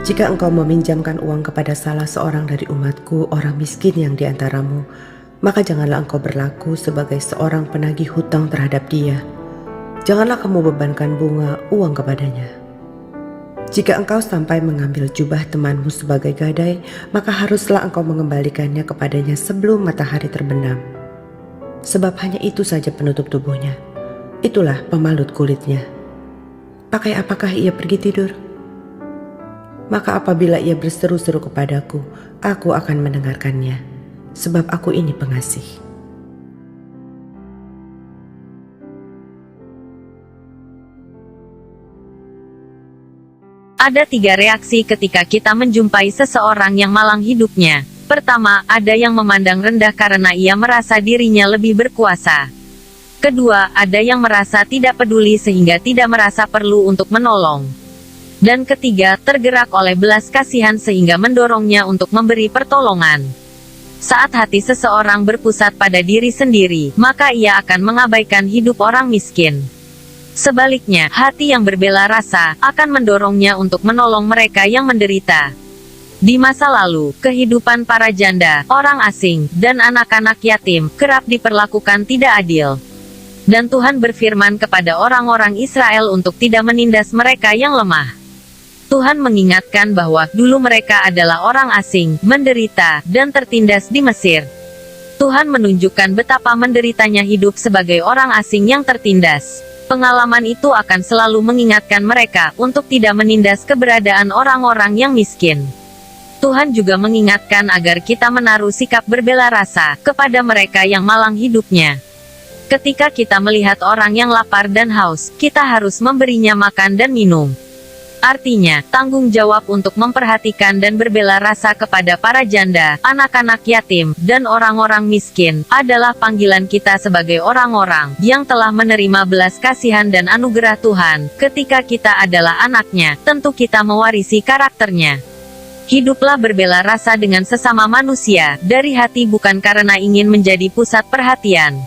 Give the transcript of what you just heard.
Jika engkau meminjamkan uang kepada salah seorang dari umatku, orang miskin yang di antaramu, maka janganlah engkau berlaku sebagai seorang penagih hutang terhadap dia. Janganlah kamu bebankan bunga uang kepadanya. Jika engkau sampai mengambil jubah temanmu sebagai gadai, maka haruslah engkau mengembalikannya kepadanya sebelum matahari terbenam. Sebab hanya itu saja penutup tubuhnya. Itulah pemalut kulitnya. Pakai apakah ia pergi tidur? Maka apabila ia berseru-seru kepadaku, aku akan mendengarkannya. Sebab aku ini pengasih. Ada 3 reaksi ketika kita menjumpai seseorang yang malang hidupnya. Pertama, ada yang memandang rendah karena ia merasa dirinya lebih berkuasa. Kedua, ada yang merasa tidak peduli sehingga tidak merasa perlu untuk menolong. Dan ketiga, tergerak oleh belas kasihan sehingga mendorongnya untuk memberi pertolongan. Saat hati seseorang berpusat pada diri sendiri, maka ia akan mengabaikan hidup orang miskin. Sebaliknya, hati yang berbela rasa akan mendorongnya untuk menolong mereka yang menderita. Di masa lalu, kehidupan para janda, orang asing, dan anak-anak yatim kerap diperlakukan tidak adil. Dan Tuhan berfirman kepada orang-orang Israel untuk tidak menindas mereka yang lemah. Tuhan mengingatkan bahwa dulu mereka adalah orang asing, menderita, dan tertindas di Mesir. Tuhan menunjukkan betapa menderitanya hidup sebagai orang asing yang tertindas. Pengalaman itu akan selalu mengingatkan mereka untuk tidak menindas keberadaan orang-orang yang miskin. Tuhan juga mengingatkan agar kita menaruh sikap berbela rasa kepada mereka yang malang hidupnya. Ketika kita melihat orang yang lapar dan haus, kita harus memberinya makan dan minum. Artinya, tanggung jawab untuk memperhatikan dan berbela rasa kepada para janda, anak-anak yatim, dan orang-orang miskin, adalah panggilan kita sebagai orang-orang yang telah menerima belas kasihan dan anugerah Tuhan. Ketika kita adalah anaknya, tentu kita mewarisi karakternya. Hiduplah berbela rasa dengan sesama manusia, dari hati bukan karena ingin menjadi pusat perhatian.